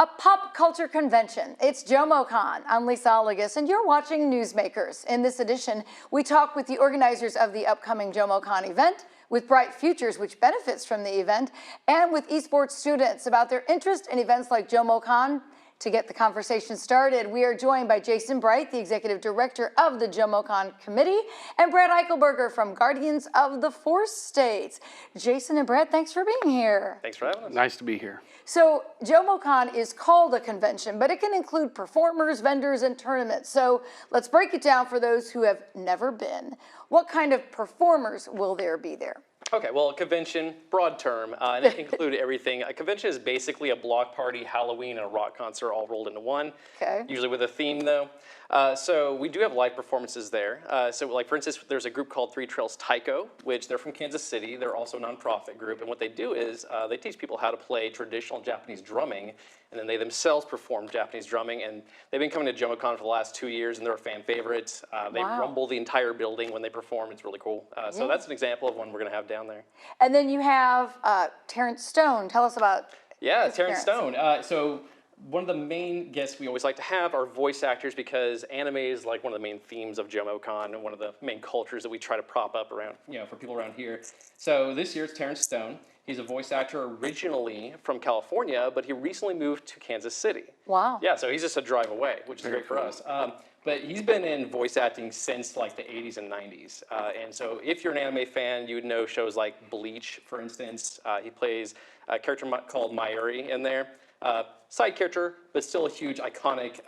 A pop culture convention. It's JoMoCon. I'm Lisa Oligas, and you're watching Newsmakers. In this edition, we talk with the organizers of the upcoming JoMoCon event, with Bright Futures, which benefits from the event, and with esports students about their interest in events like JoMoCon. To get the conversation started, we are joined by Jason Bright, the executive director of the JoMoCon committee, and Brad Eichelberger from Guardians of the Force States. Jason and Brad, thanks for being here. Thanks for having us. Nice to be here. So JoMoCon is called a convention, but it can include performers, vendors, and tournaments. So let's break it down for those who have never been. What kind of performers will there be there? Okay, well, a convention, broad term, and it can include everything. A convention is basically a block party, Halloween, and a rock concert all rolled into one. Okay. Usually with a theme, though. So we do have live performances there. So, like, for instance, there's a group called Three Trails Taiko, which they're from Kansas City. They're also a nonprofit group, and what they do is they teach people how to play traditional Japanese drumming, and then they themselves perform Japanese drumming, and they've been coming to JoMoCon for the last 2 years, and they're a fan favorite. They rumble the entire building when they perform. It's really cool. So that's an example of one we're going to have down there. And then you have Terrence Stone. Tell us about Terrence Stone. So one of the main guests we always like to have are voice actors, because anime is like one of the main themes of JoMoCon and one of the main cultures that we try to prop up around, for people around here. So this year it's Terrence Stone. He's a voice actor originally from California, but he recently moved to Kansas City. Wow. Yeah, so he's just a drive away, which is great for us. But he's been in voice acting since like the 80s and 90s. And so if you're an anime fan, you would know shows like Bleach, for instance. He plays a character called Mayuri in there. Side character, but still a huge iconic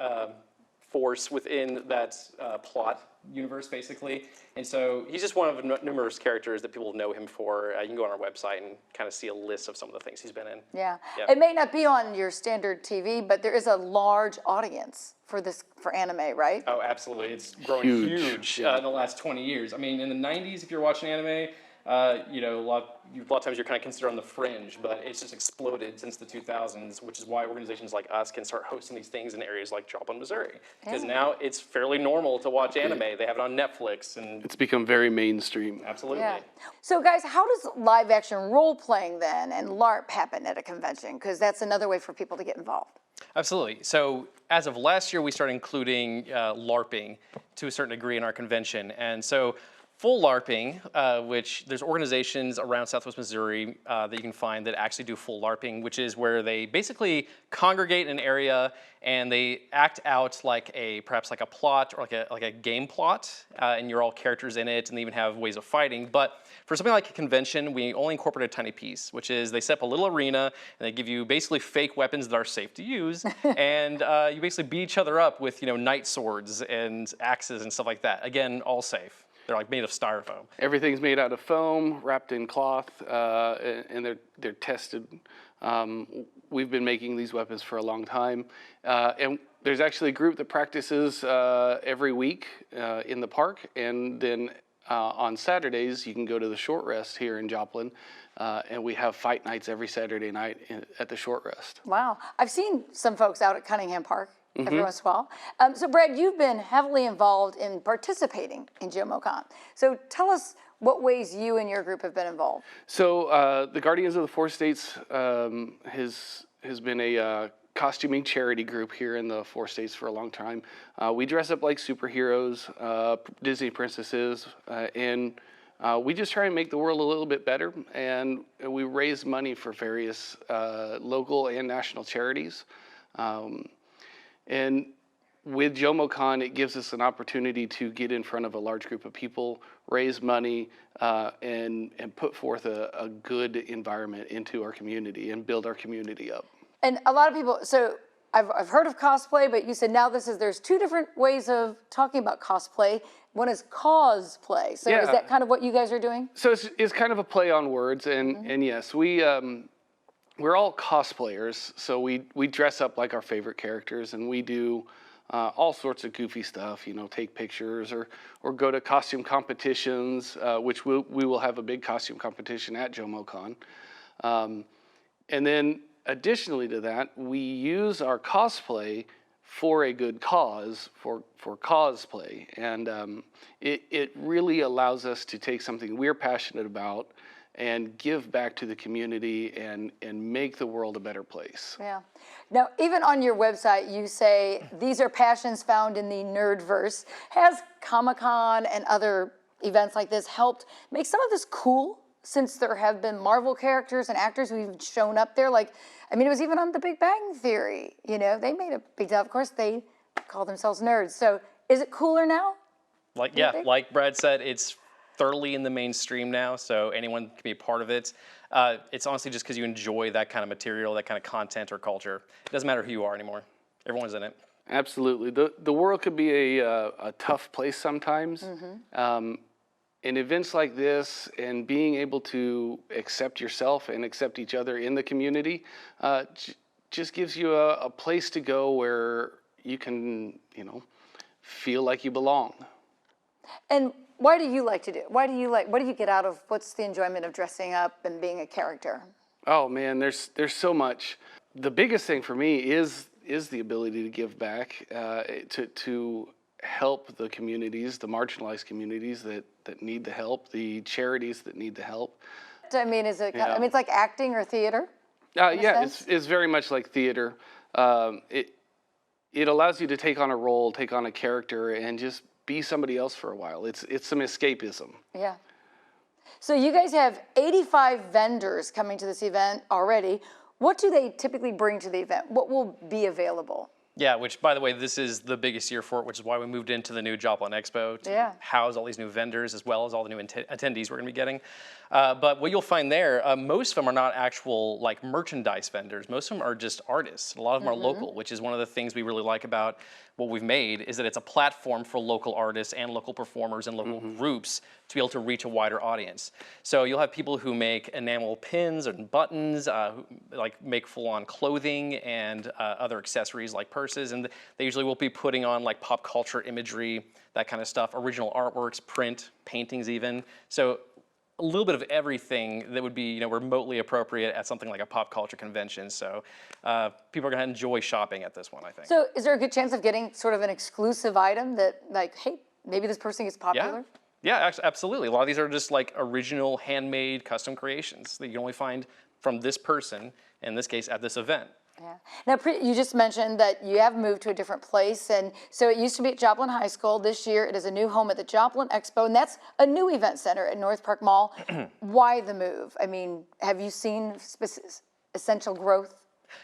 force within that plot universe, basically. And so he's just one of numerous characters that people know him for. You can go on our website and kind of see a list of some of the things he's been in. Yeah. It may not be on your standard TV, but there is a large audience for anime, right? Oh, absolutely. It's grown huge in the last 20 years. I mean, in the 90s, if you're watching anime, a lot of times you're kind of considered on the fringe, but it's just exploded since the 2000s, which is why organizations like us can start hosting these things in areas like Joplin, Missouri. Because now it's fairly normal to watch anime. They have it on Netflix. And it's become very mainstream. Absolutely. Yeah. So guys, how does live action role playing then and LARP happen at a convention? Because that's another way for people to get involved. Absolutely. So as of last year, we started including LARPing to a certain degree in our convention. And so full LARPing, which there's organizations around Southwest Missouri that you can find that actually do full LARPing, which is where they basically congregate in an area and they act out perhaps like a plot or like a game plot, and you're all characters in it, and they even have ways of fighting. But for something like a convention, we only incorporate a tiny piece, which is they set up a little arena and they give you basically fake weapons that are safe to use, and you basically beat each other up with knight swords and axes and stuff like that. Again, all safe. They're like made of styrofoam. Everything's made out of foam, wrapped in cloth, and they're tested. We've been making these weapons for a long time, and there's actually a group that practices every week in the park, and then on Saturdays you can go to the Short Rest here in Joplin, and we have fight nights every Saturday night at the Short Rest. Wow, I've seen some folks out at Cunningham Park. Every once in a while. So Brad, you've been heavily involved in participating in JoMoCon. So tell us what ways you and your group have been involved. So the Guardians of the Force States has been a costuming charity group here in the Four States for a long time. We dress up like superheroes, Disney princesses, and we just try and make the world a little bit better, and we raise money for various local and national charities. And with JoMoCon, it gives us an opportunity to get in front of a large group of people, raise money, and put forth a good environment into our community and build our community up. And a lot of people, so I've heard of cosplay, but you said now there's two different ways of talking about cosplay. One is cosplay. So is that kind of what you guys are doing? So it's kind of a play on words, and yes, we're all cosplayers, so we dress up like our favorite characters, and we do all sorts of goofy stuff, take pictures or go to costume competitions, which we will have a big costume competition at JoMoCon. And then additionally to that, we use our cosplay for a good cause, for cosplay. And it really allows us to take something we're passionate about and give back to the community and make the world a better place. Yeah. Now, even on your website, you say these are passions found in the nerdverse. Has Comic-Con and other events like this helped make some of this cool, since there have been Marvel characters and actors who've shown up there? Like, I mean, it was even on The Big Bang Theory. You know, they made a big deal. Of course, they call themselves nerds. So is it cooler now? Like Brad said, it's thoroughly in the mainstream now, so anyone can be a part of it. It's honestly just because you enjoy that kind of material, that kind of content or culture. It doesn't matter who you are anymore. Everyone's in it. Absolutely. The world could be a tough place sometimes. And events like this and being able to accept yourself and accept each other in the community just gives you a place to go where you can, feel like you belong. And why do you like to do it? What do you get out of, what's the enjoyment of dressing up and being a character? Oh man, there's so much. The biggest thing for me is the ability to give back, to help the communities, the marginalized communities that need the help, the charities that need the help. I mean, is it? I mean, it's like acting or theater. Yeah, it's very much like theater. It allows you to take on a role, take on a character, and just be somebody else for a while. It's some escapism. Yeah. So you guys have 85 vendors coming to this event already. What do they typically bring to the event? What will be available? Yeah, which, by the way, this is the biggest year for it, which is why we moved into the new JoMoCon Expo to house all these new vendors as well as all the new attendees we're going to be getting. But what you'll find there, most of them are not actual like merchandise vendors. Most of them are just artists. A lot of them are local, which is one of the things we really like about what we've made, is that it's a platform for local artists and local performers and local groups to be able to reach a wider audience. So you'll have people who make enamel pins and buttons, who like make full-on clothing and other accessories like purses, and they usually will be putting on like pop culture imagery, that kind of stuff, original artworks, print, paintings even. So a little bit of everything that would be remotely appropriate at something like a pop culture convention. So people are going to enjoy shopping at this one, I think. So is there a good chance of getting sort of an exclusive item that, like, hey, maybe this person gets popular? Yeah, absolutely. A lot of these are just like original, handmade, custom creations that you can only find from this person, in this case, at this event. Yeah. Now, you just mentioned that you have moved to a different place, and so it used to be at Joplin High School. This year, it is a new home at the Joplin Expo, and that's a new event center at North Park Mall. Why the move? I mean, have you seen essential growth?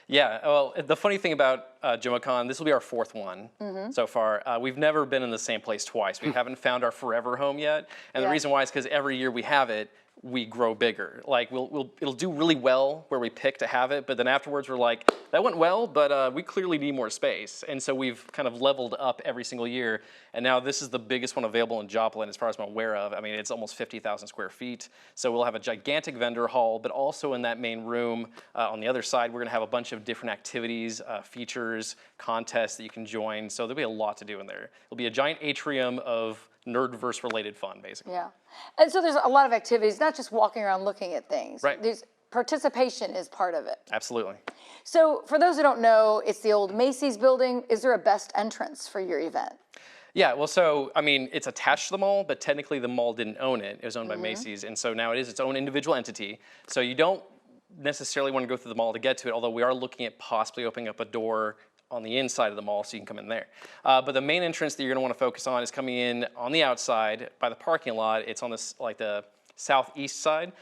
Yeah, well, the funny thing about JoMoCon, this will be our fourth one so far. We've never been in the same place twice. We haven't found our forever home yet, and the reason why is because every year we have it, we grow bigger. Like it'll do really well where we pick to have it, but then afterwards we're like, that went well, but we clearly need more space. And so we've kind of leveled up every single year. And now this is the biggest one available in Joplin as far as I'm aware of. I mean, it's almost 50,000 square feet. So we'll have a gigantic vendor hall, but also in that main room on the other side, we're gonna have a bunch of different activities, features, contests that you can join. So there'll be a lot to do in there. It'll be a giant atrium of nerdverse related fun, basically. Yeah. And so there's a lot of activities, not just walking around looking at things. Right. There's participation is part of it. Absolutely. So for those who don't know, it's the old Macy's building. Is there a best entrance for your event? Yeah, well, so, I mean, it's attached to the mall, but technically the mall didn't own it. It was owned by Macy's, and so now it is its own individual entity. So you don't necessarily want to go through the mall to get to it, although we are looking at possibly opening up a door on the inside of the mall so you can come in there. But the main entrance that you're going to want to focus on is coming in on the outside by the parking lot. It's on this, like the southeast side.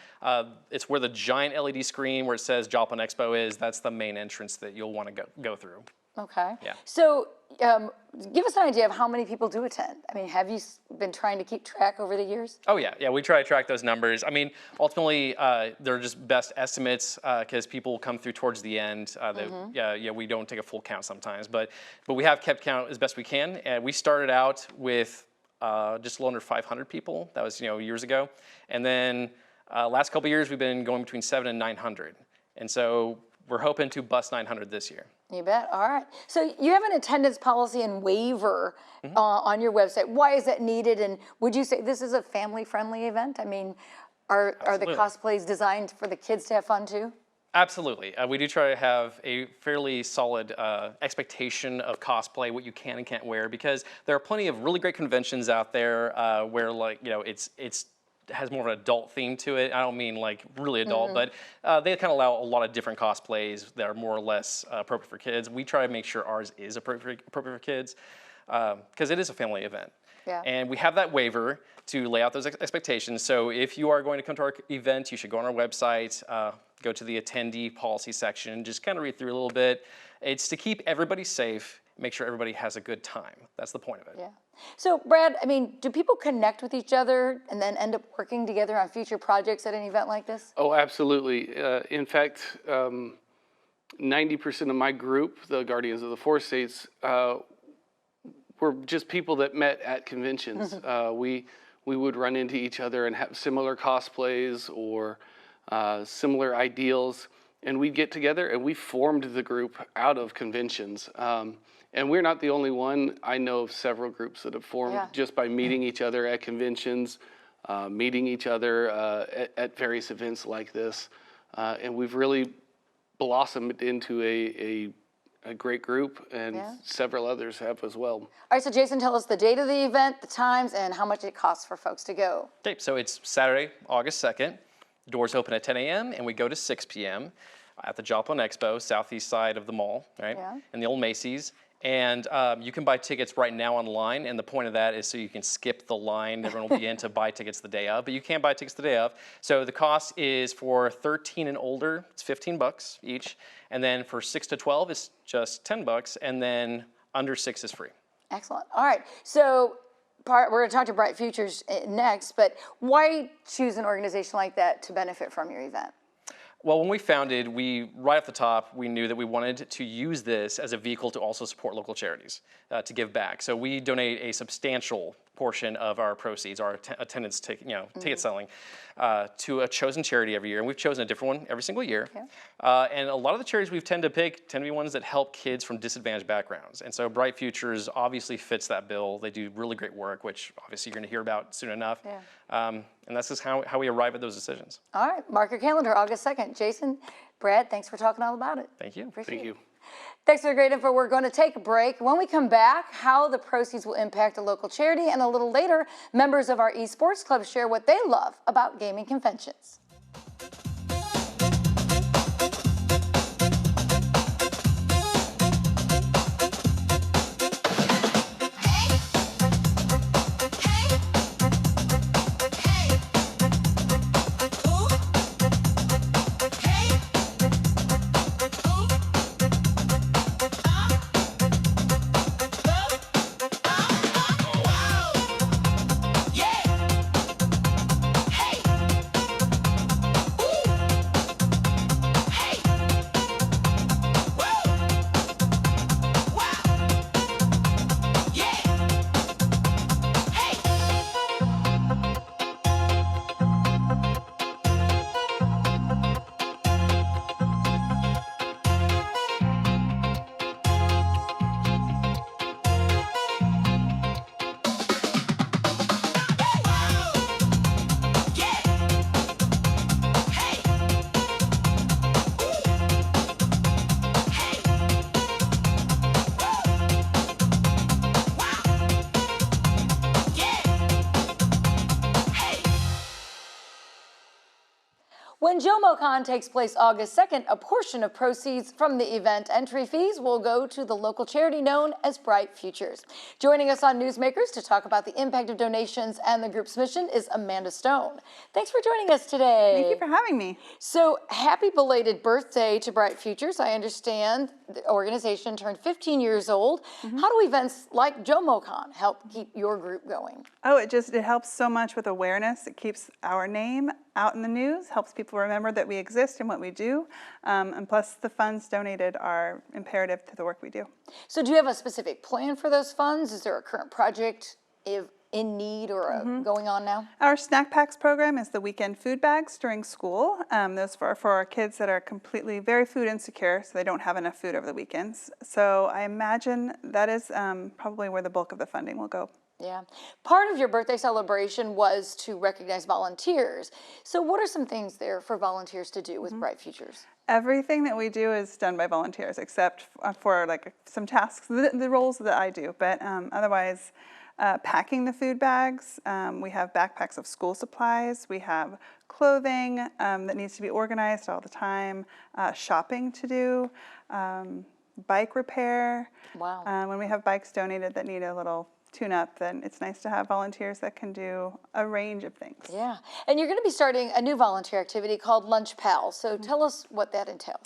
It's where the giant LED screen where it says Joplin Expo is. That's the main entrance that you'll want to go through. Okay. Yeah. So give us an idea of how many people do attend. I mean, have you been trying to keep track over the years? Oh yeah, we try to track those numbers. I mean, ultimately, they're just best estimates because people come through towards the end. We don't take a full count sometimes, but we have kept count as best we can. And we started out with just a little under 500 people. That was years ago, and then last couple of years we've been going between 700 and 900, and so we're hoping to bust 900 this year. You bet. All right. So you have an attendance policy and waiver on your website. Why is that needed? And would you say this is a family-friendly event? I mean, are the cosplays designed for the kids to have fun too? Absolutely. We do try to have a fairly solid expectation of cosplay, what you can and can't wear, because there are plenty of really great conventions out there where, like, it's has more of an adult theme to it. I don't mean like really adult, but they kind of allow a lot of different cosplays that are more or less appropriate for kids. We try to make sure ours is appropriate for kids because it is a family event. Yeah. And we have that waiver to lay out those expectations. So if you are going to come to our event, you should go on our website, go to the attendee policy section, just kind of read through a little bit. It's to keep everybody safe, make sure everybody has a good time. That's the point of it. Yeah. So Brad, I mean, do people connect with each other and then end up working together on future projects at an event like this? Oh, absolutely. In fact, 90% of my group, the Guardians of the Four States, were just people that met at conventions. We would run into each other and have similar cosplays or similar ideals, and we'd get together and we formed the group out of conventions. And we're not the only one. I know of several groups that have formed just by meeting each other at conventions, meeting each other at various events like this. And we've really blossomed into a great group, and several others have as well. All right, so Jason, tell us the date of the event, the times, and how much it costs for folks to go. Okay, so it's Saturday, August 2nd. Doors open at 10 a.m. and we go to 6 p.m. at the Joplin Expo, southeast side of the mall, right? Yeah. In the old Macy's. And you can buy tickets right now online, and the point of that is so you can skip the line. Everyone will be in to buy tickets the day of, but you can't buy tickets the day of. So the cost is for 13 and older, it's $15 each, and then for 6 to 12, it's just $10, and then under 6 is free. Excellent. All right, so we're going to talk to Bright Futures next, but why choose an organization like that to benefit from your event? Well, when we founded, right off the top, we knew that we wanted to use this as a vehicle to also support local charities, to give back. So we donate a substantial portion of our proceeds, our attendance ticket selling, to a chosen charity every year. And we've chosen a different one every single year. Yeah. And a lot of the charities we tend to pick tend to be ones that help kids from disadvantaged backgrounds. And so Bright Futures obviously fits that bill. They do really great work, which obviously you're going to hear about soon enough. Yeah. And that's just how we arrive at those decisions. All right, mark your calendar, August 2nd. Jason, Brad, thanks for talking all about it. Thank you. Thank you. Thanks for the great info. We're going to take a break. When we come back, how the proceeds will impact a local charity, and a little later, members of our esports club share what they love about gaming conventions. When JoMoCon takes place August 2nd, a portion of proceeds from the event entry fees will go to the local charity known as Bright Futures. Joining us on Newsmakers to talk about the impact of donations and the group's mission is Amanda Stone. Thanks for joining us today. Thank you for having me. So happy belated birthday to Bright Futures. I understand the organization turned 15 years old. How do events like JoMoCon help keep your group going? Oh, it helps so much with awareness. It keeps our name out in the news, helps people remember that we exist and what we do, and plus the funds donated are imperative to the work we do. So do you have a specific plan for those funds? Is there a current project in need or going on now? Our Snack Packs program is the weekend food bags during school. Those are for our kids that are completely very food insecure, so they don't have enough food over the weekends. So I imagine that is probably where the bulk of the funding will go. Yeah. Part of your birthday celebration was to recognize volunteers. So what are some things there for volunteers to do with Bright Futures? Everything that we do is done by volunteers, except for like some tasks, the roles that I do. But otherwise, packing the food bags. We have backpacks of school supplies. We have clothing that needs to be organized all the time, shopping to do, bike repair. Wow. When we have bikes donated that need a little tune-up, then it's nice to have volunteers that can do a range of things. Yeah. And you're going to be starting a new volunteer activity called Lunch Pals. So tell us what that entails.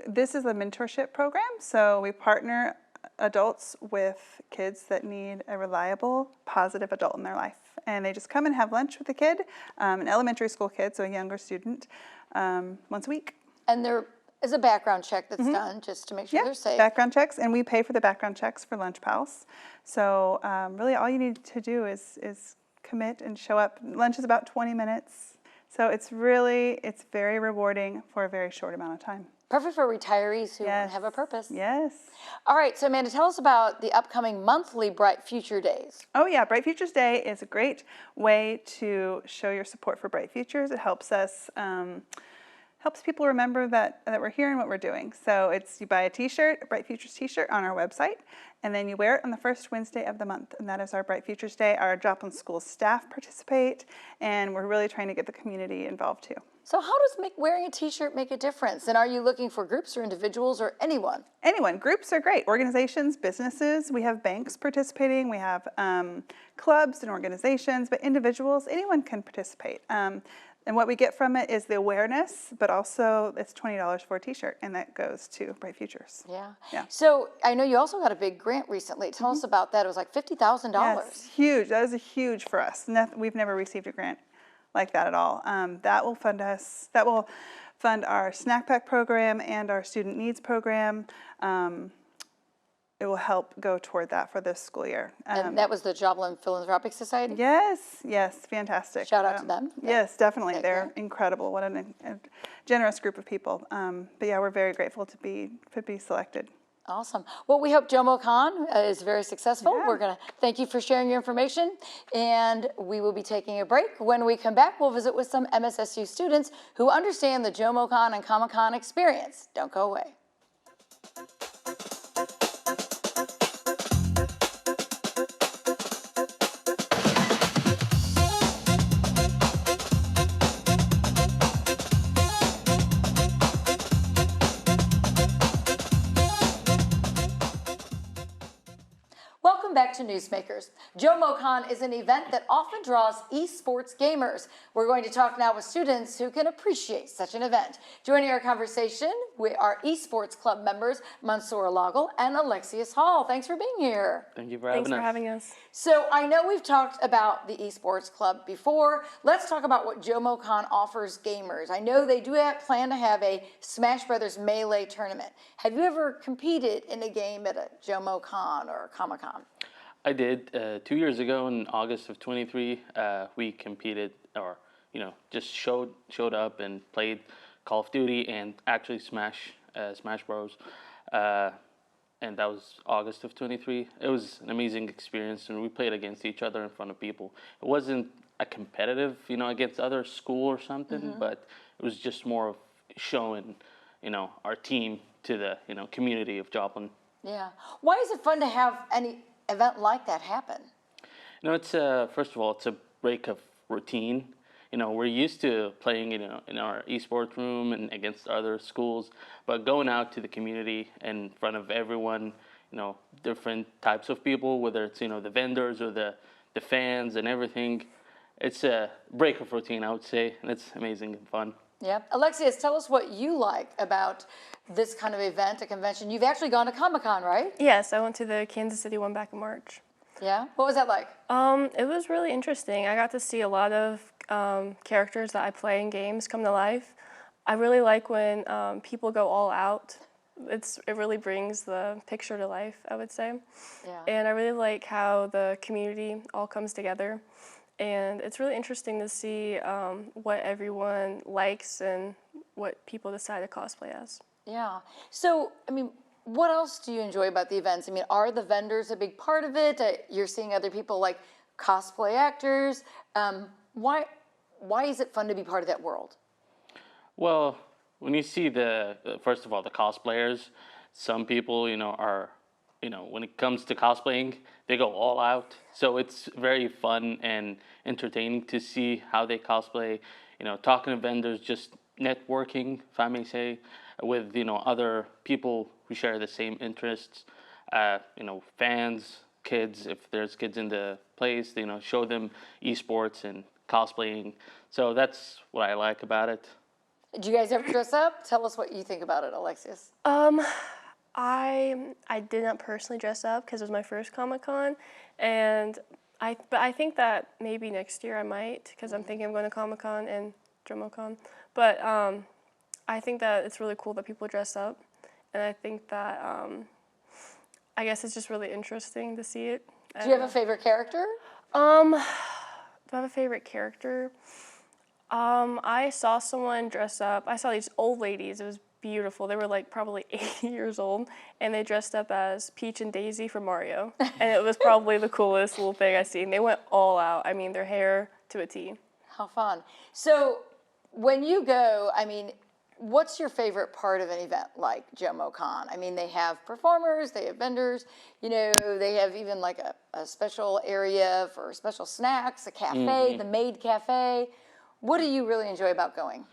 This is a mentorship program, so we partner adults with kids that need a reliable, positive adult in their life. And they just come and have lunch with the kid, an elementary school kid, so a younger student, once a week. And there is a background check that's done just to make sure they're safe. Background checks, and we pay for the background checks for Lunch Pals. So really all you need to do is commit and show up. Lunch is about 20 minutes. So it's very rewarding for a very short amount of time. Perfect for retirees who have a purpose. Yes. All right, so Amanda, tell us about the upcoming monthly Bright Future Days. Oh yeah, Bright Futures Day is a great way to show your support for Bright Futures. It helps us, helps people remember that we're here and what we're doing. So you buy a t-shirt, a Bright Futures t-shirt on our website, and then you wear it on the first Wednesday of the month, and that is our Bright Futures Day. Our Joplin School staff participate, and we're really trying to get the community involved too. So how does wearing a t-shirt make a difference? And are you looking for groups or individuals or anyone? Anyone. Groups are great. Organizations, businesses. We have banks participating. We have clubs and organizations, but individuals, anyone can participate. And what we get from it is the awareness, but also it's $20 for a t-shirt, and that goes to Bright Futures. Yeah. So I know you also got a big grant recently. Tell us about that. It was like $50,000. Yes, huge. That is a huge for us. We've never received a grant like that at all. That will fund us. That will fund our snack pack program and our student needs program. It will help go toward that for this school year. And that was the Joplin Philanthropic Society? Yes, fantastic. Shout out to them. Yes, definitely. They're incredible. What a generous group of people. But yeah, we're very grateful to be selected. Awesome. Well, we hope JoMoCon is very successful. Yeah. We're going to thank you for sharing your information, and we will be taking a break. When we come back, we'll visit with some MSSU students who understand the JoMoCon and Comic-Con experience. Don't go away. Welcome back to Newsmakers. JoMoCon is an event that often draws esports gamers. We're going to talk now with students who can appreciate such an event. Joining our conversation, we are esports club members Mansour Loggle and Alexius Hall. Thanks for being here. Thank you for having us. Thanks for having us. So I know we've talked about the esports club before. Let's talk about what JoMoCon offers gamers. I know they do plan to have a Smash Brothers Melee tournament. Have you ever competed in a game at a JoMoCon or Comic-Con? I did 2 years ago in August of 23. We competed, or just showed up and played Call of Duty and actually Smash Bros. And that was August of 23. It was an amazing experience, and we played against each other in front of people. It wasn't a competitive, against other school or something, but it was just more of showing, our team to the, community of Joplin. Yeah. Why is it fun to have any event like that happen? It's first of all, it's a break of routine. We're used to playing, in our esports room and against other schools, but going out to the community in front of everyone, different types of people, whether it's, the vendors or the fans and everything, it's a break of routine, I would say, and it's amazing and fun. Yeah. Alexius, tell us what you like about this kind of event, a convention. You've actually gone to Comic-Con, right? Yes, I went to the Kansas City one back in March. Yeah? What was that like? It was really interesting. I got to see a lot of characters that I play in games come to life. I really like when people go all out. It really brings the picture to life, I would say. Yeah. And I really like how the community all comes together. And it's really interesting to see what everyone likes and what people decide to cosplay as. Yeah. So, what else do you enjoy about the events? Are the vendors a big part of it? You're seeing other people like cosplay actors. Why is it fun to be part of that world? Well, when you see first of all, the cosplayers, some people, are, when it comes to cosplaying, they go all out. So it's very fun and entertaining to see how they cosplay. Talking to vendors, just networking, if I may say, with other people who share the same interests. Fans, kids, if there's kids in the place, show them esports and cosplaying. So that's what I like about it. Do you guys ever dress up? Tell us what you think about it, Alexis. I didn't personally dress up because it was my first Comic-Con, but I think that maybe next year I might, because I'm thinking I'm going to Comic-Con and JoMoCon. But I think that it's really cool that people dress up, and I think that I guess it's just really interesting to see it. Do you have a favorite character? Do I have a favorite character? I saw someone dress up. I saw these old ladies. It was beautiful. They were like probably 80 years old, and they dressed up as Peach and Daisy from Mario. And it was probably the coolest little thing I've seen. They went all out. I mean, their hair to a T. How fun. So when you go, what's your favorite part of an event like JoMoCon? They have performers, they have vendors, they have even like a special area for special snacks, a cafe, the Maid Cafe. What do you really enjoy about going?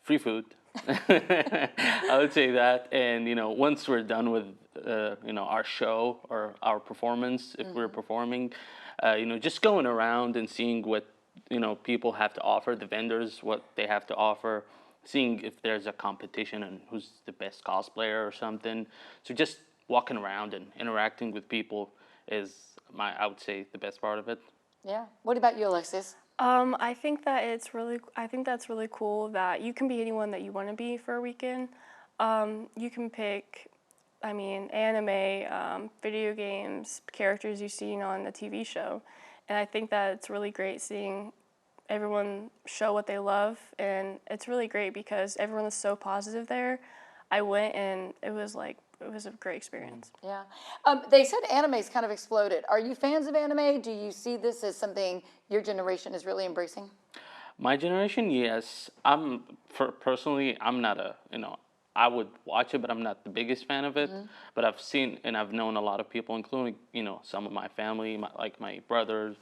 Free food. I would say that. And, once we're done with, our show or our performance, if we're performing, just going around and seeing what, people have to offer, the vendors, what they have to offer, seeing if there's a competition and who's the best cosplayer or something. So just walking around and interacting with people is I would say, the best part of it. Yeah. What about you, Alexis? I think that's really cool that you can be anyone that you want to be for a weekend. You can pick, anime, video games, characters you've seen on a TV show. And I think that it's really great seeing everyone show what they love. And it's really great because everyone is so positive there. I went and it was a great experience. Yeah. They said anime's kind of exploded. Are you fans of anime? Do you see this as something your generation is really embracing? My generation, yes. Personally, I'm not I would watch it, but I'm not the biggest fan of it. But I've seen and I've known a lot of people, including, some of my family, like my brother,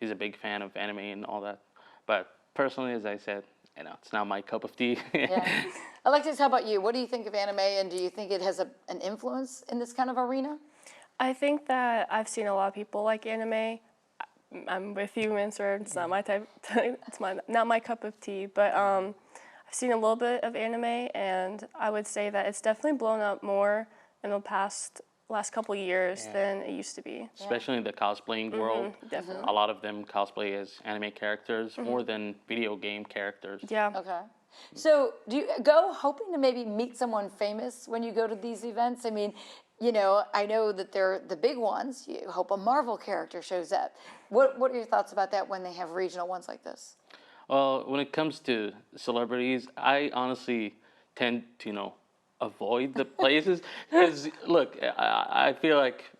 he's a big fan of anime and all that. But personally, as I said, it's not my cup of tea. Yeah. Alexis, how about you? What do you think of anime, and do you think it has an influence in this kind of arena? I think that I've seen a lot of people like anime. I'm with you, Mansur. It's not my type. Not my cup of tea. But I've seen a little bit of anime, and I would say that it's definitely blown up more in the last couple of years than it used to be. Especially in the cosplaying world. Definitely. A lot of them cosplay as anime characters more than video game characters. Yeah. Okay. So do you go hoping to maybe meet someone famous when you go to these events? I know that they're the big ones. You hope a Marvel character shows up. What are your thoughts about that when they have regional ones like this? Well, when it comes to celebrities, I honestly tend to, avoid the places. Because, look, I feel like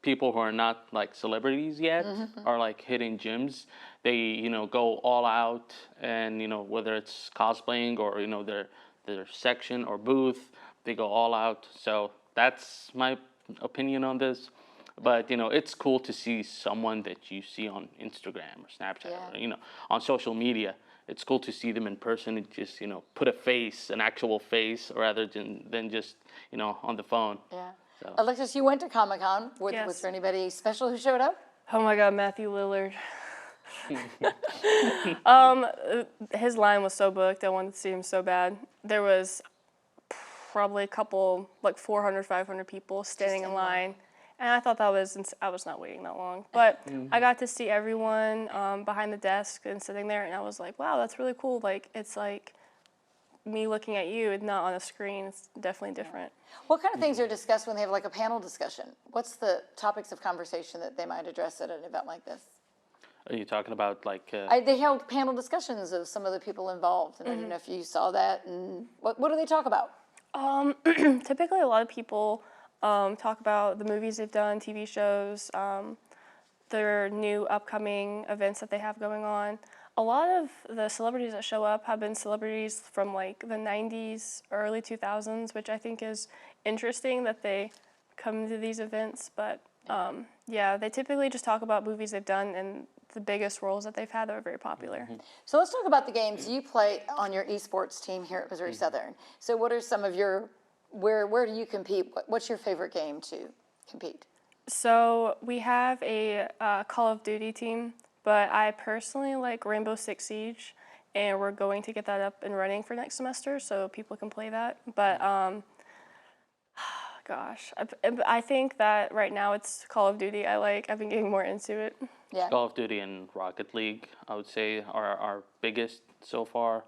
people who are not like celebrities yet are like hitting gyms. They, go all out, and, whether it's cosplaying or, their section or booth, they go all out. So that's my opinion on this. But, it's cool to see someone that you see on Instagram or Snapchat or, on social media. It's cool to see them in person and just, put a face, an actual face, rather than just, on the phone. Yeah. So. Alexis, you went to Comic-Con. Was Yes. there anybody special who showed up? Oh my God, Matthew Lillard. His line was so booked. I wanted to see him so bad. There was probably a couple, like 400, 500 people standing in line. And I thought I was not waiting that long. But I got to see everyone behind the desk and sitting there, and I was like, wow, that's really cool. Like, it's like me looking at you and not on a screen. It's definitely different. What kind of things are discussed when they have like a panel discussion? What's the topics of conversation that they might address at an event like this? Are you talking about like... They held panel discussions of some of the people involved, and I don't know if you saw that. And what do they talk about? Typically, a lot of people talk about the movies they've done, TV shows, their new upcoming events that they have going on. A lot of the celebrities that show up have been celebrities from like the 90s, early 2000s, which I think is interesting that they come to these events, but yeah, they typically just talk about movies they've done and the biggest roles that they've had that are very popular. So let's talk about the games you play on your esports team here at Missouri Southern. So what are some of your, where do you compete? What's your favorite game to compete? So we have a Call of Duty team, but I personally like Rainbow Six Siege, and we're going to get that up and running for next semester so people can play that. But gosh, I think that right now it's Call of Duty. I've been getting more into it. Yeah. Call of Duty and Rocket League, I would say, are our biggest so far.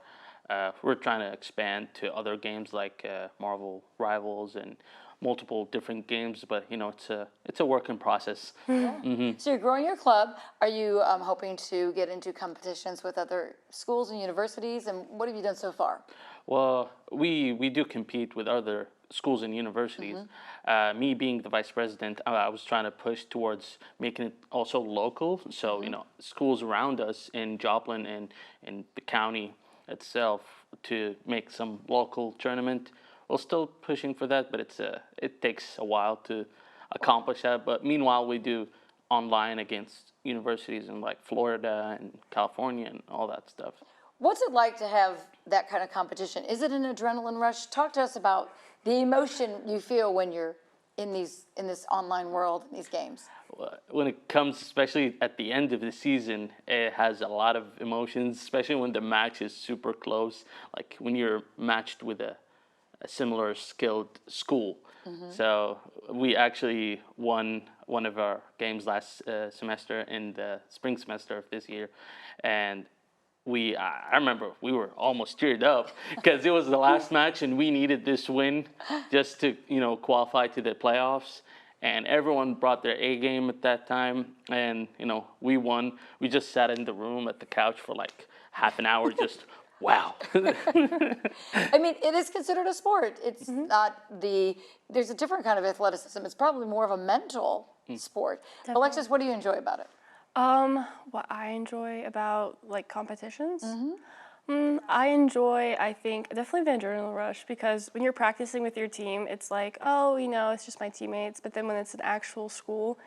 We're trying to expand to other games like Marvel Rivals and multiple different games, but you know, it's a work in process. So you're growing your club. Are you hoping to get into competitions with other schools and universities? And what have you done so far? Well, we do compete with other schools and universities. Me being the vice president, I was trying to push towards making it also local. So, you know, schools around us in Joplin and in the county itself to make some local tournament. We're still pushing for that, but it takes a while to accomplish that. But meanwhile, we do online against universities in like Florida and California and all that stuff. What's it like to have that kind of competition? Is it an adrenaline rush? Talk to us about the emotion you feel when you're in this online world, in these games. When it comes, especially at the end of the season, it has a lot of emotions, especially when the match is super close, like when you're matched with a similar skilled school. So we actually won one of our games last semester in the spring semester of this year, and I remember we were almost teared up because it was the last match and we needed this win just to, you know, qualify to the playoffs. And everyone brought their A game at that time, and you know, we won. We just sat in the room at the couch for like half an hour, just wow. I mean, it is considered a sport. It's not there's a different kind of athleticism. It's probably more of a mental sport. Definitely. Alexis, what do you enjoy about it? What I enjoy about like competitions, I enjoy, I think, definitely the adrenaline rush, because when you're practicing with your team, it's like, oh, you know, it's just my teammates. But then when it's an actual school,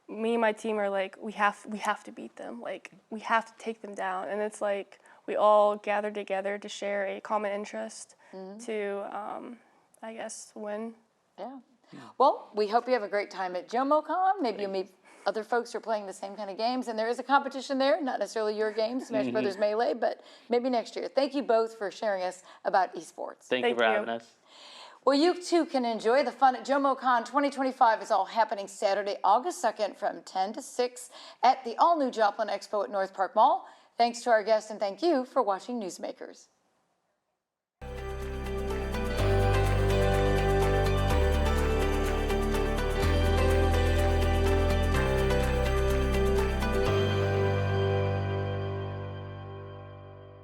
me and my team are like, we have to beat them. Like, we have to take them down. And it's like we all gather together to share a common interest to, I guess, win. Yeah. Well, we hope you have a great time at JoMoCon. Maybe you'll meet other folks who are playing the same kind of games. And there is a competition there, not necessarily your game, Smash Brothers Melee, but maybe next year. Thank you both for sharing us about esports. Thank you for having us. Well, you too can enjoy the fun at JoMoCon 2025. It's all happening Saturday, August 2nd from 10 to 6 at the all-new Joplin Expo at North Park Mall. Thanks to our guests, and thank you for watching Newsmakers.